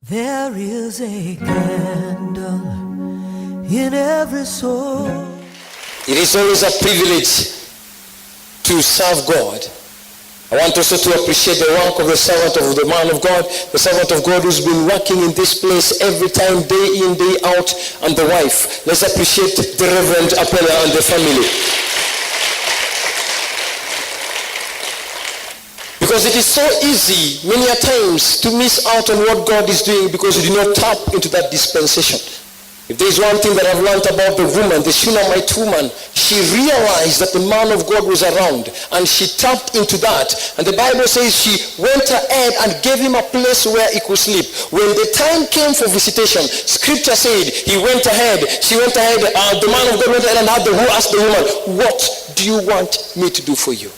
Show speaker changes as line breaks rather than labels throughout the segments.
There is a candle in every soul.
It is always a privilege to serve God. I want also to appreciate the work of the servant of the man of God, the servant of God who's been working in this place every time, day in, day out, and the wife. Let's appreciate the Reverend Apella and the family. Because it is so easy, many a times, to miss out on what God is doing because you do not tap into that dispensation. If there is one thing that I've learned about the woman, the Shunammite woman, she realized that the man of God was around and she tapped into that. And the Bible says she went ahead and gave him a place where he could sleep. When the time came for visitation, scripture said she went ahead, the man of God went ahead and asked the woman, what do you want me to do for you?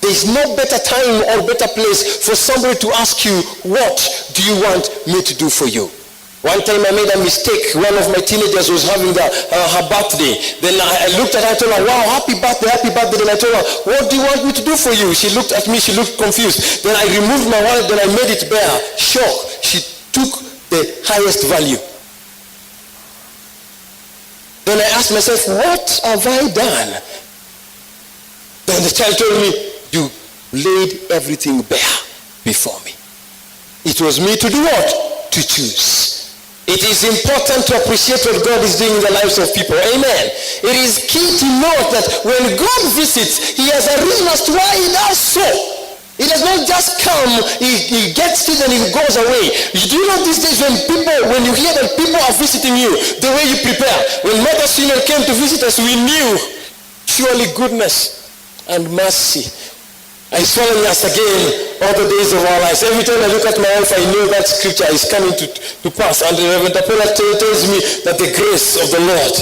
There is no better time or better place for somebody to ask you, what do you want me to do for you? One time I made a mistake. One of my teenagers was having her birthday. Then I looked at her and told her, wow, happy birthday. Then I told her, what do you want me to do for you? She looked at me, she looked confused. Then I removed my wallet, then I made it bare. Shock. She took the highest value. Then I asked myself, what have I done? Then the child told me, you laid everything bare before me. It was me to do what? To choose. It is important to appreciate what God is doing in the lives of people. Amen. It is key to note that when God visits, he has a reason as to why he does so. He does not just come, he gets it and he goes away. Do you know these days when you hear that people are visiting you, the way you prepare? When Mother Senior came to visit us, we knew surely goodness and mercy is following us again all the days of our lives. Every time I look at my wife, I know that scripture is coming to pass. And the Reverend Apella tells me that the grace of the Lord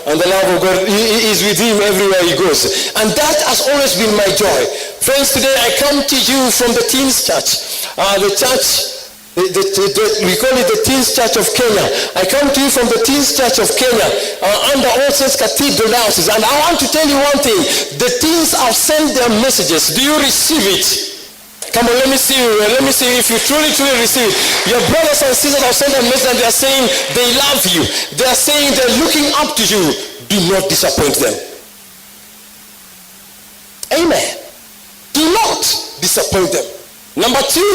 and the love of God is with him everywhere he goes. And that has always been my joy. Friends, today I come to you from the Teens Church. The church, we call it the Teens Church of Kenya. I come to you from the Teens Church of Kenya under All Saints Cathedral Diocese. And I want to tell you one thing. The teens have sent their messages. Do you receive it? Come on, let me see you. Let me see if you truly receive it. Your brothers and sisters have sent a message and they are saying they love you. They are saying they're looking up to you. Do not disappoint them. Amen. Do not disappoint them. Number two,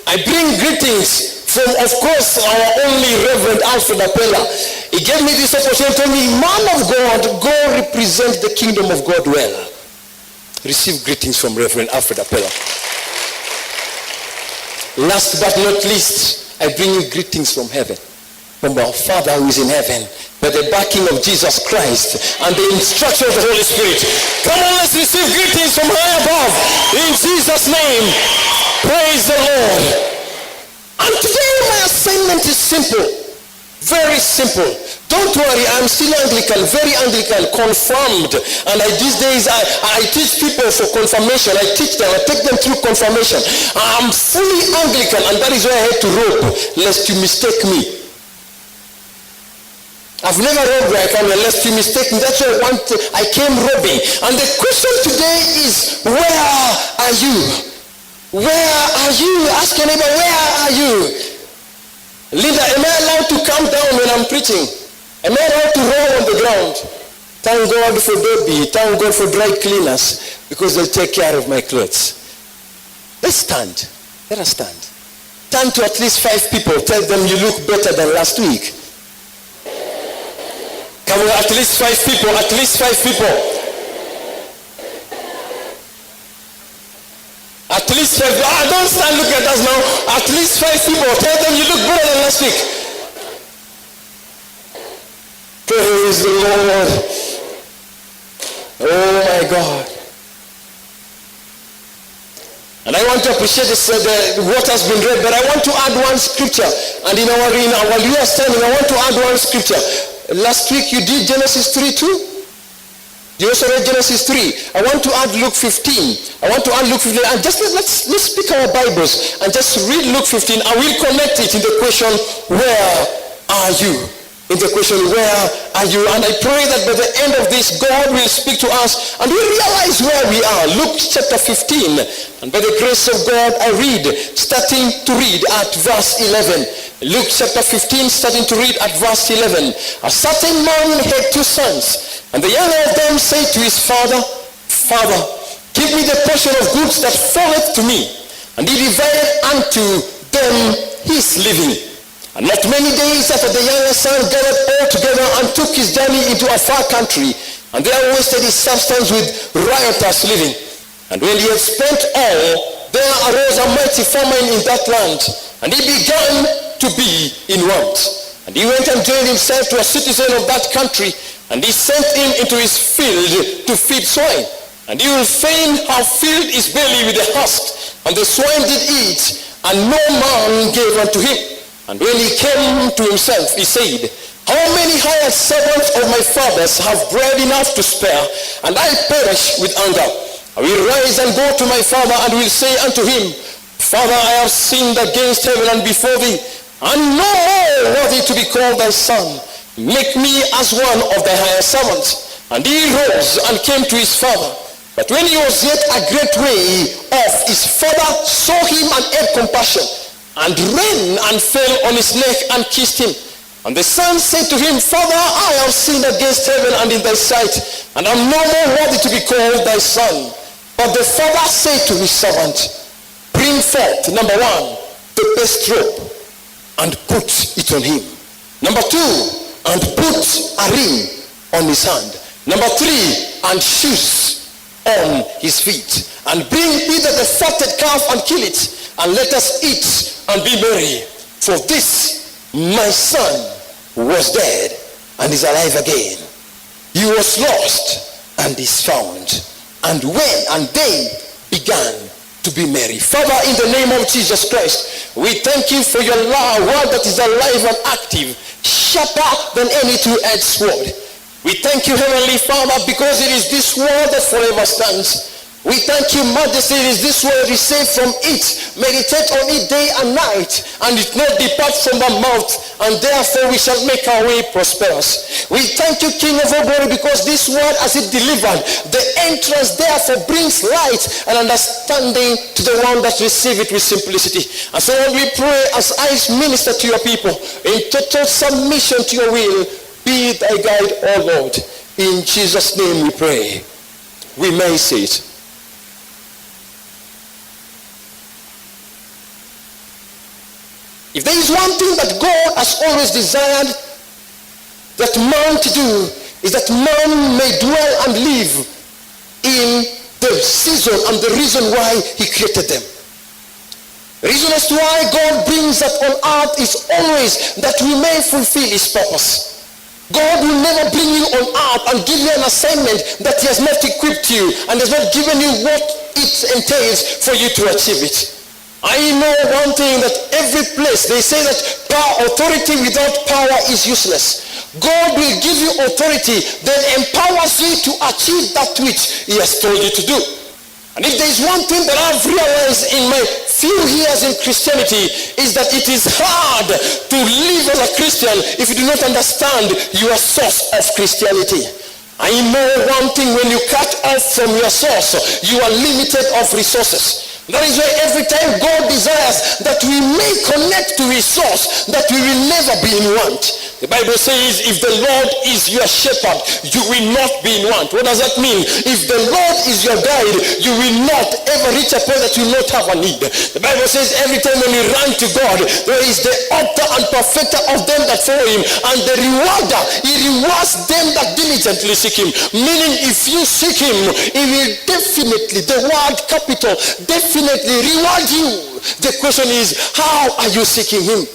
I bring greetings from, of course, our only Reverend Alfred Apella. He gave me this opportunity, told me, man of God, go represent the kingdom of God well. Receive greetings from Reverend Alfred Apella. Last but not least, I bring you greetings from heaven, from our Father who is in heaven, by the backing of Jesus Christ and the instruction of the Holy Spirit. Come on, let's receive greetings from high above. In Jesus' name, praise the Lord. And today my assignment is simple. Very simple. Don't worry, I'm still Anglican, very Anglican, confirmed. And these days I teach people for confirmation. I teach them, I take them through confirmation. I'm fully Anglican, and that is why I had to robe, lest you mistake me. I've never robed where I come here, lest you mistake me. That's why I came robbing. And the question today is, where are you? Where are you? Ask your neighbor, where are you? Linda, am I allowed to come down when I'm preaching? Am I allowed to roll on the ground? Thank God for baby. Thank God for dry cleaners, because they'll take care of my clothes. Let's stand. Let us stand. Turn to at least 5 people. Tell them you look better than last week. Come on, at least 5 people. At least 5 people. At least 5. Don't stand looking at us now. At least 5 people. Tell them you look better than last week. Praise the Lord. Oh my God. And I want to appreciate this, what has been read, but I want to add one scripture. And while you are standing, I want to add one scripture. Last week you did Genesis 3 too. You also read Genesis 3. I want to add Luke 15. I want to add Luke 15. And just let's pick our Bibles and just read Luke 15. I will connect it in the question, where are you? In the question, where are you? And I pray that by the end of this, God will speak to us and we realize where we are. Luke chapter 15. And by the grace of God, I read, starting to read at verse 11. Luke chapter 15, starting to read at verse 11. A certain man had 2 sons, and the younger of them said to his father, Father, give me the portion of goods that falleth to me. And he divided unto them his living. And not many days after, the younger son gathered all together and took his journey into a far country, and there wasted his substance with riotous living. And when he had spent all, there arose a mighty famine in that land, and he began to be in want. And he went and joined himself to a citizen of that country, and he sent him into his field to feed swine. And he will fain have filled his belly with the husk, and the swine did eat, and no man gave unto him. And when he came to himself, he said, How many hired servants of my father's have bread enough to spare, and I perish with hunger? I will rise and go to my father, and will say unto him, Father, I have sinned against heaven and before thee, and no more worthy to be called thy son. Make me as one of thy hired servants. And he rose and came to his father. But when he was yet a great way off, his father saw him and had compassion, and ran and fell on his neck and kissed him. And the son said to him, Father, I have sinned against heaven and in thy sight, and am no more worthy to be called thy son. But the father said to his servant, Bring forth, number 1, the best robe, and put it on him. Number 2, and put a ring on his hand. Number 3, and shoes on his feet. And bring hither the fatted calf and kill it, and let us eat and be merry. For this my son was dead and is alive again. He was lost and is found. And they began to be merry. Father, in the name of Jesus Christ, we thank you for your word that is alive and active, sharper than any two-edged sword. We thank you, Heavenly Father, because it is this word that forever stands. We thank you, Majesty, it is this word receive from it, meditate on it day and night, and it not depart from the mouth, and therefore we shall make our way prosperous. We thank you, King of all glory, because this word as it delivered, the entrance therefore brings light and understanding to the one that receive it with simplicity. And so Lord, we pray as I minister to your people in total submission to your will, be thy guide, O Lord. In Jesus' name we pray. We may say it. If there is one thing that God has always desired that man to do, is that man may dwell and live in the season and the reason why he created them. The reason as to why God brings us on earth is always that we may fulfill his purpose. God will never bring you on earth and give you an assignment that he has not equipped you and has not given you what it entails for you to achieve it. I know one thing, that every place they say that authority without power is useless. God will give you authority that empowers you to achieve that which he has told you to do. And if there is one thing that I've realized in my few years in Christianity, is that it is hard to live as a Christian if you do not understand your source of Christianity. I know one thing, when you cut off from your source, you are limited of resources. That is why every time God desires that we may connect to his source, that we will never be in want. The Bible says, if the Lord is your shepherd, you will not be in want. What does that mean? If the Lord is your guide, you will not ever reach a point that you will not have a need. The Bible says every time when we run to God, there is the author and perfecter of them that follow him, and the rewarder, he rewards them that diligently seek him. Meaning, if you seek him, he will definitely, the word capital, definitely reward you. The question is, how are you seeking him?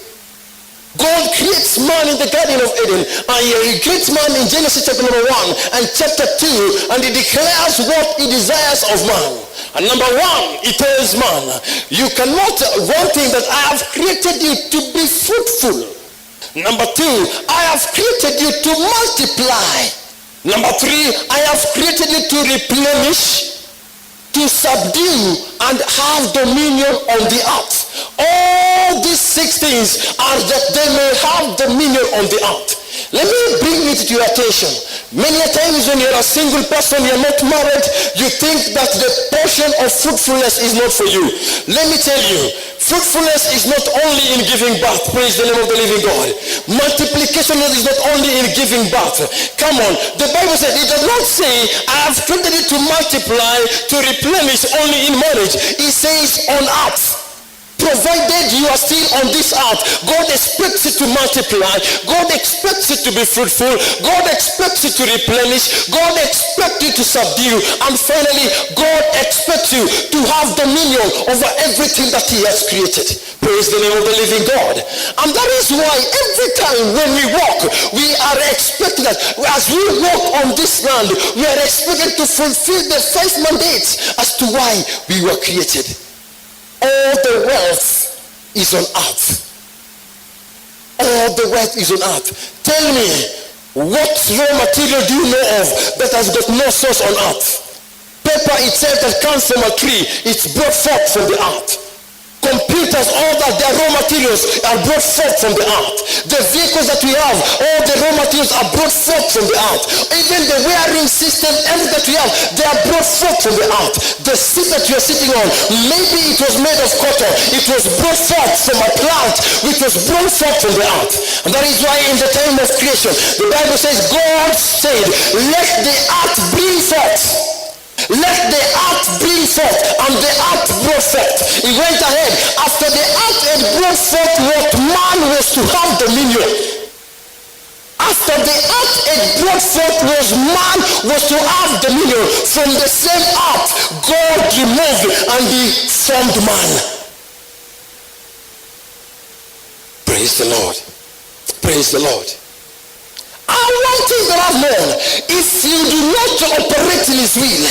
God creates man in the Garden of Eden, and he creates man in Genesis chapter number 1 and chapter 2, and he declares what he desires of man. And number 1, he tells man, you cannot, one thing, that I have created you to be fruitful. Number 2, I have created you to multiply. Number 3, I have created you to replenish, to subdue, and have dominion on the earth. All these 6 things are that they may have dominion on the earth. Let me bring it to your attention. Many a times when you're a single person, you're not married, you think that the portion of fruitfulness is not for you. Let me tell you, Fruitfulness is not only in giving birth. Praise the name of the living God. Multiplication is not only in giving birth. Come on. The Bible says, it does not say, I have created it to multiply, to replenish only in marriage. It says on earth. Provided you are still on this earth, God expects it to multiply. God expects it to be fruitful. God expects it to replenish. God expects you to subdue. And finally, God expects you to have dominion over everything that he has created. Praise the name of the living God. And that is why every time when we walk, we are expected that as we walk on this land, we are expected to fulfill the 5 mandates as to why we were created. All the wealth is on earth. All the wealth is on earth. Tell me, what raw material do you know of that has got no source on earth? Paper itself that comes from a tree, it's brought forth from the earth. Computers, all that, their raw materials are brought forth from the earth. The vehicles that we have, all the raw materials are brought forth from the earth. Even the wiring system, everything that we have, they are brought forth from the earth. The seat that you are sitting on, maybe it was made of cotton. It was brought forth from a plant which was brought forth from the earth. And that is why in the time of creation, the Bible says, God said, let the earth bring forth. Let the earth bring forth, and the earth brought forth. He went ahead. After the earth had brought forth what man was to have dominion. After the earth had brought forth was man was to have dominion. From the same earth, God removed and he formed man. Praise the Lord. Praise the Lord. One thing that I've known, if you do not operate in his will,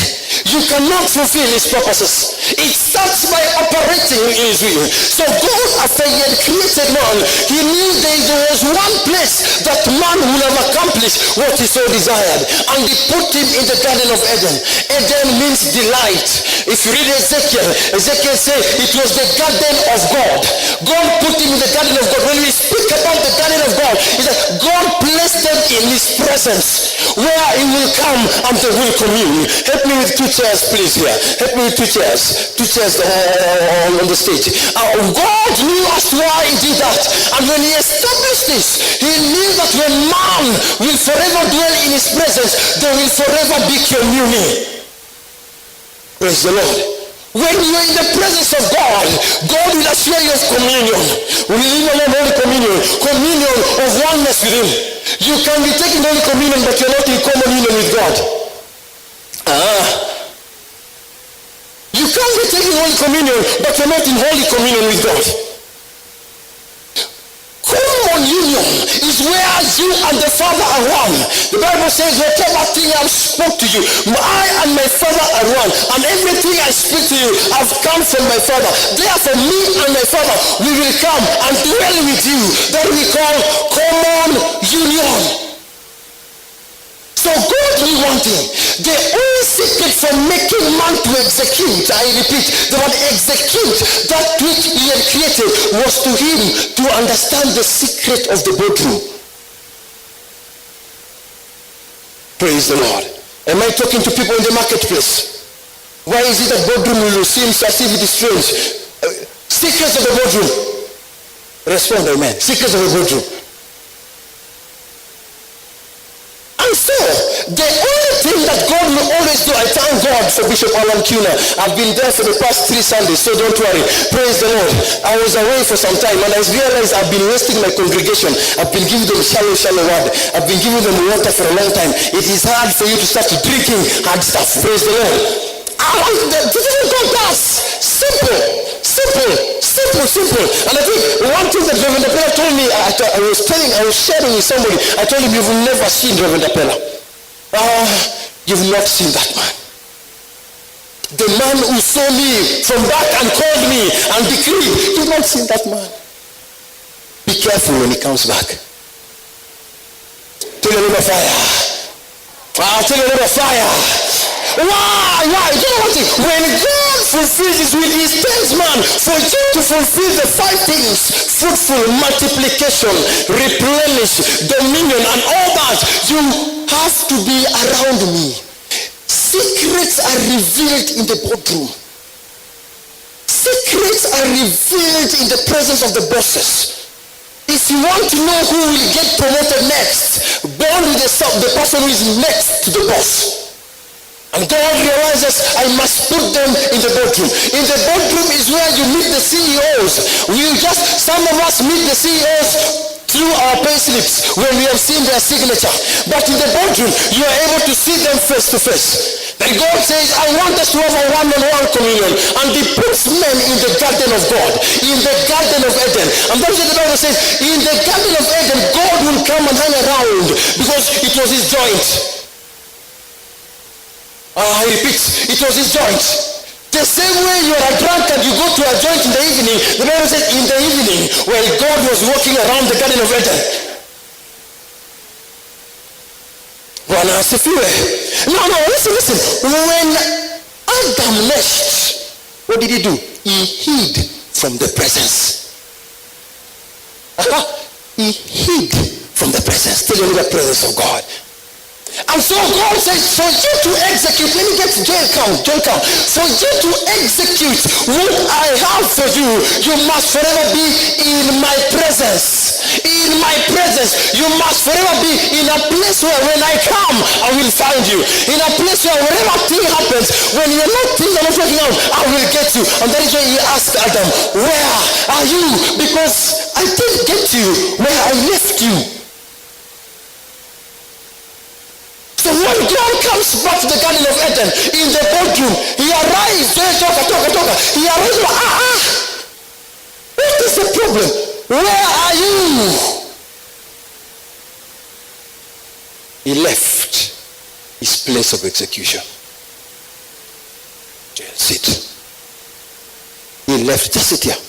you cannot fulfill his purposes. It starts by operating in his will. So God, after he had created man, he knew there was one place that man would have accomplished what he so desired. And he put him in the Garden of Eden. Eden means delight. If you read Ezekiel, Ezekiel said it was the garden of God. God put him in the garden of God. When we speak about the garden of God, it's like God placed them in his presence where he will come and they will commune. Help me with 2 chairs, please, here. Help me with 2 chairs. 2 chairs on the stage. God knew as to why he did that. And when he established this, he knew that when man will forever dwell in his presence, they will forever be communing. Praise the Lord. When you are in the presence of God, God will assure you of communion. We live on Holy Communion. Communion of oneness with him. You can be taking Holy Communion, but you're not in common union with God. You can be taking Holy Communion, but you're not in Holy Communion with God. Common union is where you and the Father are one. The Bible says, whatever thing I spoke to you, I and my Father are one. And everything I speak to you have come from my Father. Therefore, me and my Father, we will come and dwell with you. That we call common union. So God knew one thing. The only secret for making man to execute, I repeat, the word execute that which he had created was to him to understand the secret of the boardroom. Praise the Lord. Am I talking to people in the marketplace? Why is it that boardroom will seem as if it is strange? Secrets of the boardroom. Respond, amen. Secrets of the boardroom. And so, the only thing that God will always do, I thank God for Bishop Alan Kuna. I've been there for the past 3 Sundays, so don't worry. Praise the Lord. I was away for some time and I realized I've been wasting my congregation. I've been giving them shallow word. I've been giving them water for a long time. It is hard for you to start drinking hard stuff. Praise the Lord. This is what God does. Simple. And I think one thing that Reverend Apella told me, I was sharing with somebody, I told him, you've never seen Reverend Apella. You've not seen that man. The man who saw me from back and called me and decreed, you've not seen that man. Be careful when he comes back. Tell a little fire. Tell a little fire. Why? You know what? When God fulfills his will, he tells man, for you to fulfill the 5 things, fruitful, multiplication, replenish, dominion, and all that, you have to be around me. Secrets are revealed in the boardroom. Secrets secrets are revealed in the presence of the bosses. If you want to know who will get promoted next, bond with the person who is next to the boss. And God realizes I must put them in the boardroom. In the boardroom is where you meet the CEOs. Some of us meet the CEOs through our pay slips when we have seen their signature. But in the boardroom, you are able to see them face to face. Then God says, I want us to have a one-on-one communion. And he puts men in the garden of God, in the garden of Eden. And that's what the Bible says, in the garden of Eden, God will come and hang around because it was his joint. I repeat, it was his joint. The same way you are a drunkard, you go to a joint in the evening. The Bible says in the evening, when God was walking around the Garden of Eden. Bwana asifiwe. No, listen. When Adam left, what did he do? He hid from the presence. He hid from the presence. Still in the presence of God. And so God says, for you to execute, let me get jail count. For you to execute what I have for you, you must forever be in my presence. In my presence. You must forever be in a place where when I come, I will find you. In a place where whatever thing happens, when things are not working out, I will get you. And that is why he asked Adam, where are you? Because I didn't get you where I left you. So when God comes back to the Garden of Eden, in the boardroom, he arrives, he arrives, what is the problem? Where are you? He left his place of execution. Just sit. He left, just sit here.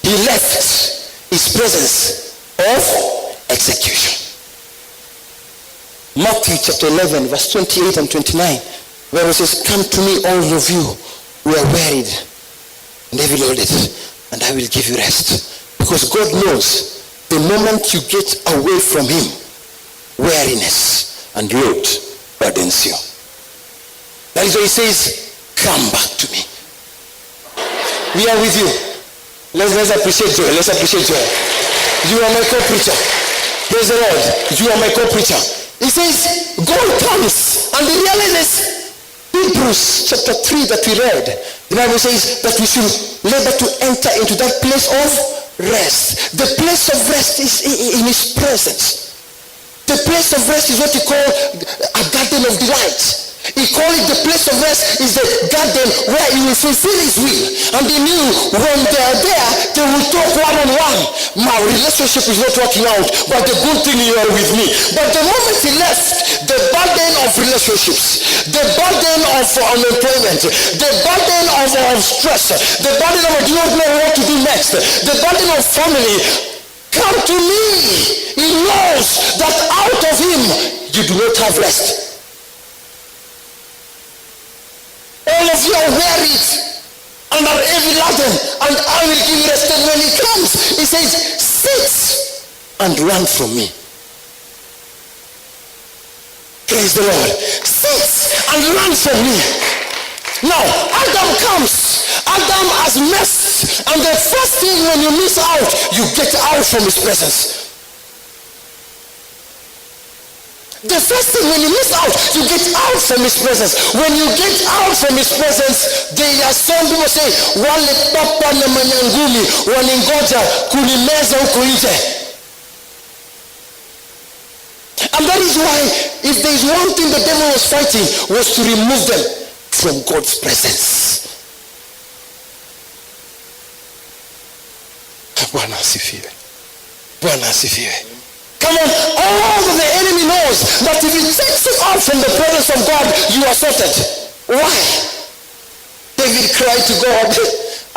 He left his presence of execution. Matthew chapter 11 verse 28 and 29, where it says, come to me all of you who are wearied and heavy loaded, and I will give you rest. Because God knows the moment you get away from him, weariness and load burdens you. That is why he says, come back to me. We are with you. Let's appreciate joy. Let's appreciate joy. You are my co-preacher. Praise the Lord. You are my co-preacher. He says, God comes, and he realizes, Hebrews chapter 3 that we read, the Bible says that we should labor to enter into that place of rest. The place of rest is in his presence. The place of rest is what he call a garden of delight. He called it the place of rest is the garden where he will fulfill his will. And he knew when they are there, they will talk one-on-one. My relationship is not working out, but the good thing you are with me. But the moment he left, the burden of relationships, the burden of unemployment, the burden of stress, the burden of do not know what to do next, the burden of family, come to me. He knows that out of him, you do not have rest. All of you are wearied and are heavy laden, and I will give you rest. And when he comes, he says, sit and run from me. Praise the Lord. Sit and run from me. Now, Adam comes. Adam has messed. And the first thing when you miss out, you get out from his presence. The first thing when you miss out, you get out from his presence. When you get out from his presence, there are some people say, wale papa na manyangumi waningoja kunimeza huko nje. And that is why, if there is one thing the devil was fighting, was to remove them from God's presence. Bwana asifiwe. Bwana asifiwe. Come on, all of the enemy knows that if he takes you out from the presence of God, you are sorted. Why? David cried to God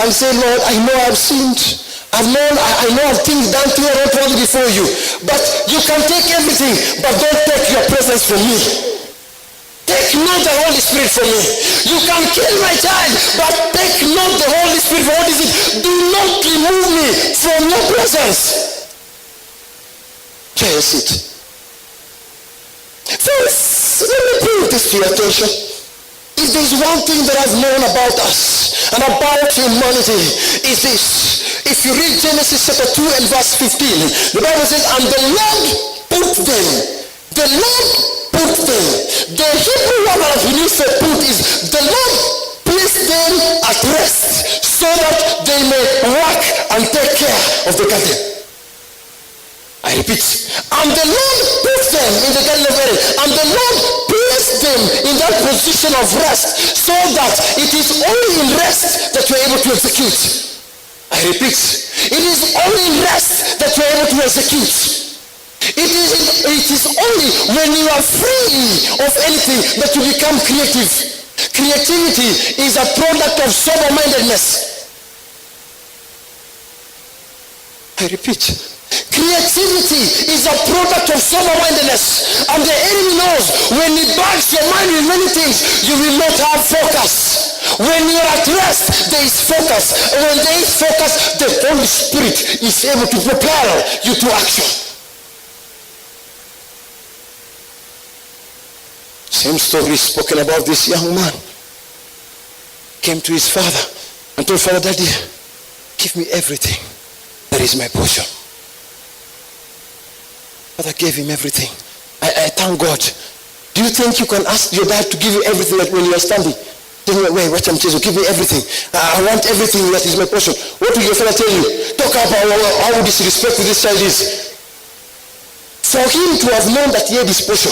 and said, Lord, I know I've sinned. I know I've things done to you wrong before you. But you can take everything, but don't take your presence from me. Take not the Holy Spirit from me. You can kill my child, but take not the Holy Spirit. What is it? Do not remove me from your presence. Just it. First, let me bring this to your attention. If there's one thing that I've known about us and about humanity, is this. If you read Genesis chapter 2 and verse 15, the Bible says, and the Lord put them. The Lord put them. The Hebrew word that we use for put is the Lord placed them at rest so that they may work and take care of the garden. I repeat, and the Lord put them in the Garden of Eden, and the Lord placed them in that position of rest, so that it is only in rest that you are able to execute. I repeat, it is only in rest that you are able to execute. It is only when you are free of anything that you become creative. Creativity is a product of sober-mindedness. I repeat, creativity is a product of sober-mindedness, and the enemy knows when he bags your mind with many things, you will not have focus. When you are at rest, there is focus, and when there is focus, the Holy Spirit is able to propel you to action. Same story spoken about this young man. Came to his father and told Father, Daddy, give me everything. That is my portion. Father gave him everything. I thank God. Do you think you can ask your dad to give you everything that when you are standing? Tell me, wait, watch him, Jesus, give me everything. I want everything that is my portion. What will your father tell you? Talk about how disrespectful this child is. For him to have known that he had his portion,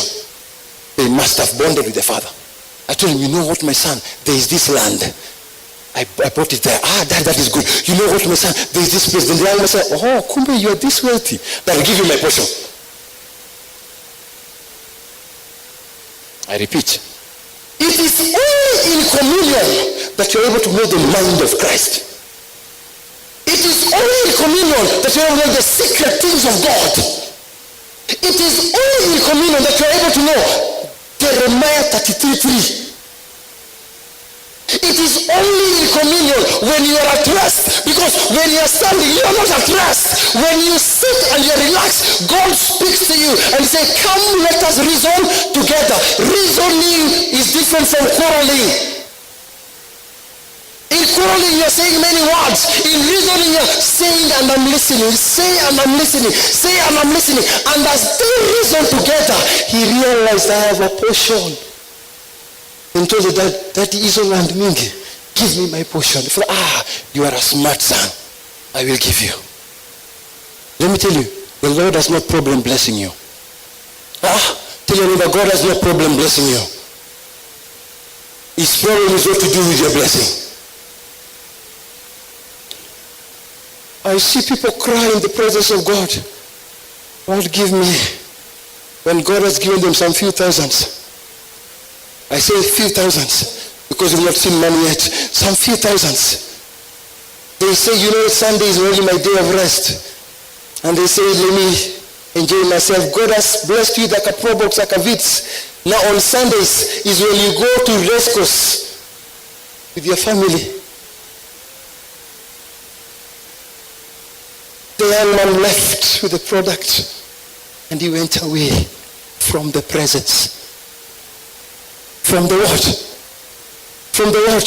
they must have bonded with the father. I told him, you know what, my son, there is this land. I brought it there. Dad, that is good. You know what, my son, there is this place. Then the young man said, oh, Kumbe, you are this wealthy. That will give you my portion. I repeat, it is only in communion that you are able to know the mind of Christ. It is only in communion that you are able to know the secret things of God. It is only in communion that you are able to know Jeremiah 33:3. It is only in communion when you are at rest, because when you are standing, you are not at rest. When you sit and you are relaxed, God speaks to you and says, come, let us reason together. Reasoning is different from quarreling. In quarreling, you are saying many words. In reasoning, you are saying and I'm listening. Say and I'm listening. Say and I'm listening. And as they reason together, he realized I have a portion. And told the dad, Daddy is around mingi. Give me my portion. For, you are a smart son. I will give you. Let me tell you, the Lord has no problem blessing you. Tell your neighbor, God has no problem blessing you. His problem is what to do with your blessing. I see people cry in the presence of God. Lord, give me. When God has given them some few thousands. I say few thousands because we've not seen money yet. Some few thousands. They say, you know, Sunday is really my day of rest. And they say, let me enjoy myself. God has blessed you like a pro box, like a Vitz. Now on Sundays is when you go to race course with your family. The young man left with the product and he went away from the presence. From the what? From the what?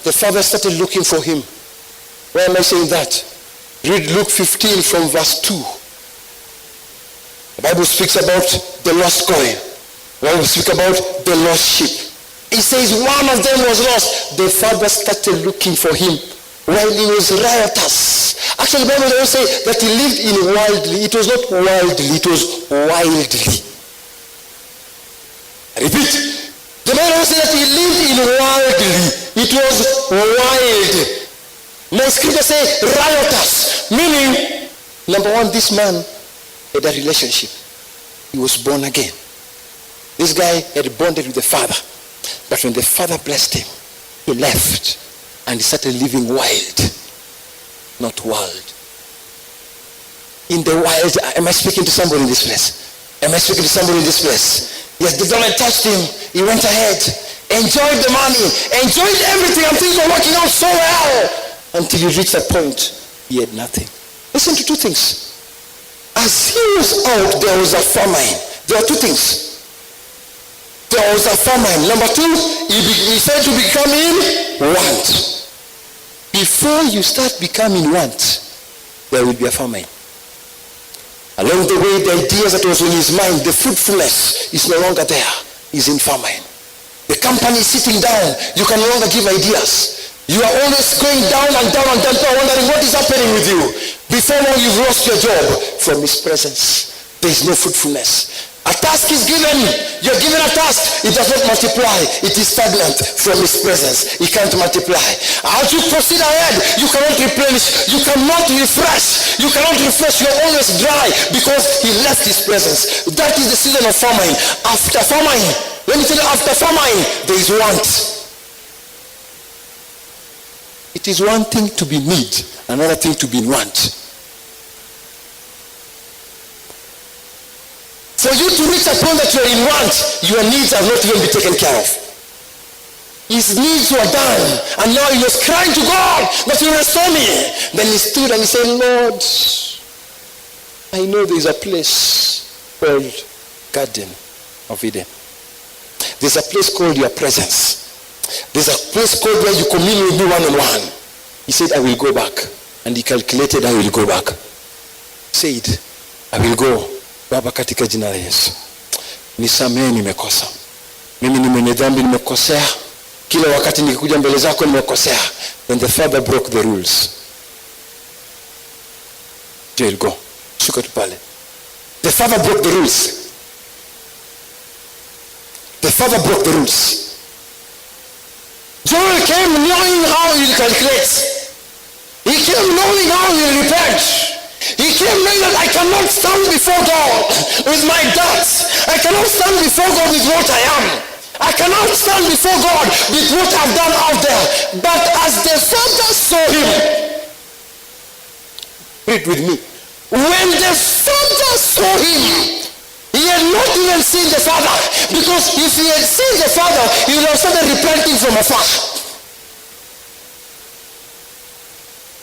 The father started looking for him. Why am I saying that? Read Luke 15 from verse 2. The Bible speaks about the lost coin. The Bible speaks about the lost sheep. It says one of them was lost. The father started looking for him while he was riotous. Actually, the Bible doesn't say that he lived in wildly. It was not wildly, it was wildly. I repeat, the Bible says that he lived in wildly. It was wild. My scripture says riotous. Meaning, number one, this man had a relationship. He was born again. This guy had bonded with the father. But when the father blessed him, he left and he started living wild, not wild. In the wild, am I speaking to somebody in this place? Am I speaking to somebody in this place? Yes, the government touched him. He went ahead, enjoyed the money, enjoyed everything, and things were working out so well. Until he reached a point, he had nothing. Listen to two things. As he was out, there was a famine. There are two things. There was a famine. Number 2, he said to become in want. Before you start becoming want, there will be a famine. Along the way, the ideas that was in his mind, the fruitfulness is no longer there. He's in famine. The company is sitting down. You can no longer give ideas. You are always going down and down and down, wondering what is happening with you. Before long, you've lost your job. From his presence, there is no fruitfulness. A task is given. You're given a task. It does not multiply. It is stagnant. From his presence, it can't multiply. As you proceed ahead, you cannot replenish. You cannot refresh. You cannot refresh. You're always dry because he left his presence. That is the season of famine. After famine, let me tell you, after famine, there is want. It is one thing to be need, another thing to be in want. For you to reach a point that you are in want, your needs have not even been taken care of. His needs were done, and now he was crying to God that you restore me. Then he stood and he said, Lord, I know there is a place called Garden of Eden. There's a place called your presence. There's a place called where you commune with me one-on-one. He said, I will go back. And he calculated, I will go back. Said, I will go. Baba, katika jina la Yesu, nisamehe nimekosa. Mimi ni mwenye dhambi, nimekosea. Kila wakati nikikuja mbele zako nimekosea. Then the father broke the rules. Joel, go. Shuka tu pale. The father broke the rules. The father broke the rules. Joel came knowing how he calculates. He came knowing how he repents. He came knowing that I cannot stand before God with my doubts. I cannot stand before God with what I am. I cannot stand before God with what I've done out there. But as the father saw him, read with me. When the father saw him, he had not even seen the father. Because if he had seen the father, he would have started repenting from afar.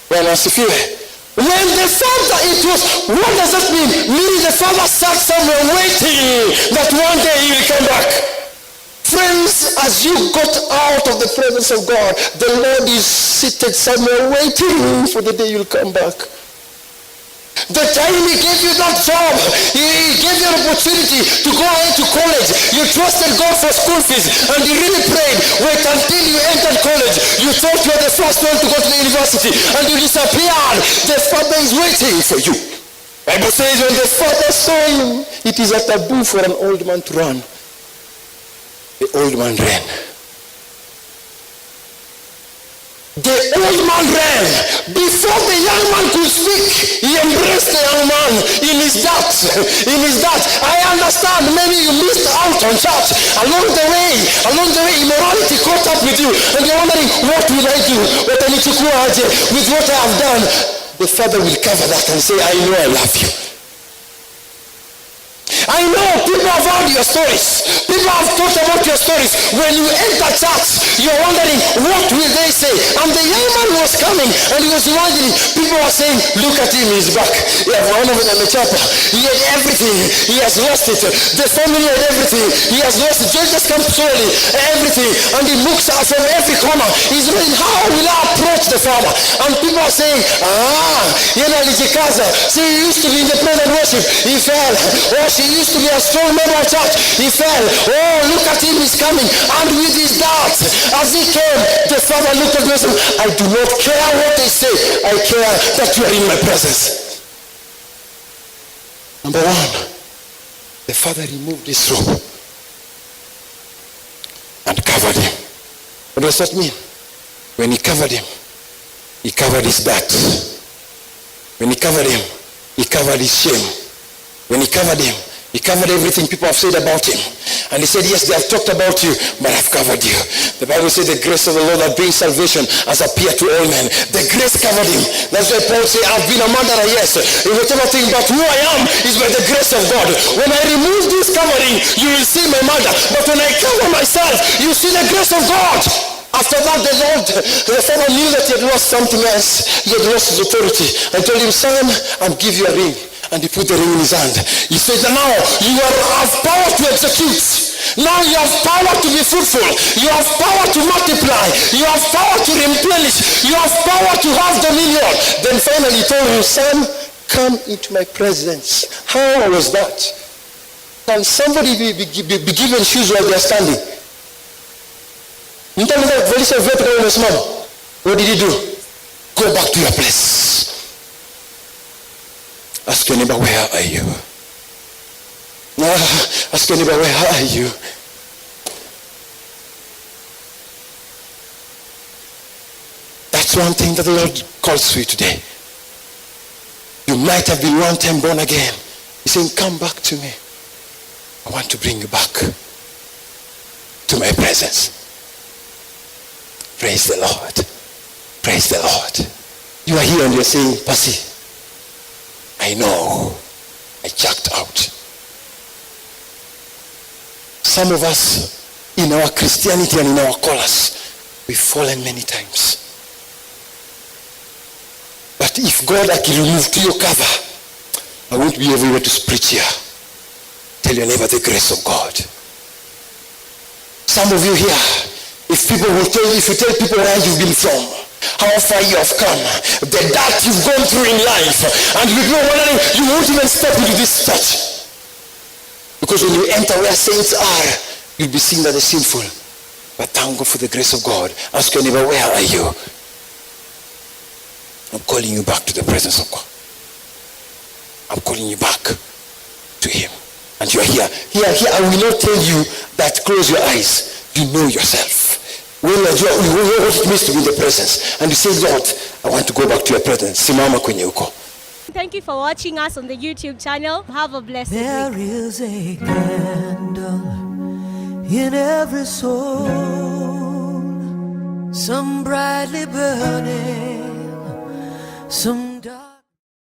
Well, when the father, it was, what does that mean? Meaning the father sat somewhere waiting that one day he will come back. Friends, as you got out of the presence of God, the Lord is seated somewhere waiting for the day you'll come back. The time he gave you that job, he gave you an opportunity to go ahead to college. You trusted God for school fees and you really prayed. Wait until you entered college. You thought you were the first one to go to the university and you disappeared. The father is waiting for you. Bible says when the father saw him, it is a taboo for an old man to run. The old man ran. The old man ran. Before the young man could speak, he embraced the young man in his doubt. In his doubt. I understand maybe you missed out on church. Along the way, immorality caught up with you. And you're wondering, what will I do? What I need to do with what I have done? The father will cover that and say, I know I love you. I know people have heard your stories. People have talked about your stories. When you enter church, you're wondering, what will they say? And the young man was coming and he was imagining, people were saying, look at him, he's back. Yeah, one of them on the chopper. He had everything. He has lost it. The family had everything. He has lost it. Just come slowly. Everything. And he looks out from every corner. He's wondering, how will I approach the father? And people are saying, Yena Lijikaza. See, he used to be in the praise and worship. He fell. Oh, she used to be a strong member of church. He fell. Oh, look at him, he's coming. And with his doubts, as he came, the father looked at me and said, I do not care what they say. I care that you are in my presence. Number one, the father removed his robe and covered him. What does that mean? When he covered him, he covered his doubt. When he covered him, he covered his shame. When he covered him, he covered everything people have said about him. And he said, yes, they have talked about you, but I've covered you. The Bible says the grace of the Lord that brings salvation has appeared to all men. The grace covered him. That's why Paul said, I've been a murderer, yes, in whatever thing, but who I am is by the grace of God. When I remove this covering, you will see my murder. But when I cover myself, you see the grace of God. After that, the father knew that he had lost something else. He had lost his authority and told him, son, I'll give you a ring. And he put the ring in his hand. He said, now you are of power to execute. Now you have power to be fruitful. You have power to multiply. You have power to replenish. You have power to have dominion. Then finally he told him, son, come into my presence. How was that? Can somebody be given shoes while they are standing? What did he do? Go back to your place. Ask your neighbor, where are you? Ask your neighbor, where are you? That's one thing that the Lord calls for you today. You might have been one time born again. He's saying, come back to me. I want to bring you back to my presence. Praise the Lord. Praise the Lord. You are here and you're saying, Pasi, I know I checked out. Some of us in our Christianity and in our callers, we've fallen many times. But if God had removed your cover, I won't be everywhere to preach here. Tell your neighbor the grace of God. Some of you here, if you tell people where you've been from, how far you have come, the dirt you've gone through in life, and you won't even step into this church. Because when you enter where saints are, you'll be seen as the sinful. But thank God for the grace of God. Ask your neighbor, where are you? I'm calling you back to the presence of God. I'm calling you back to him. And you are here. Here, I will not tell you that close your eyes. You know yourself. When you know what it means to be in the presence. And you say, Lord, I want to go back to your presence. Simama kwenye uko.
Thank you for watching us on the YouTube channel. Have a blessed week.
There is a candle in every soul, some brightly burning, some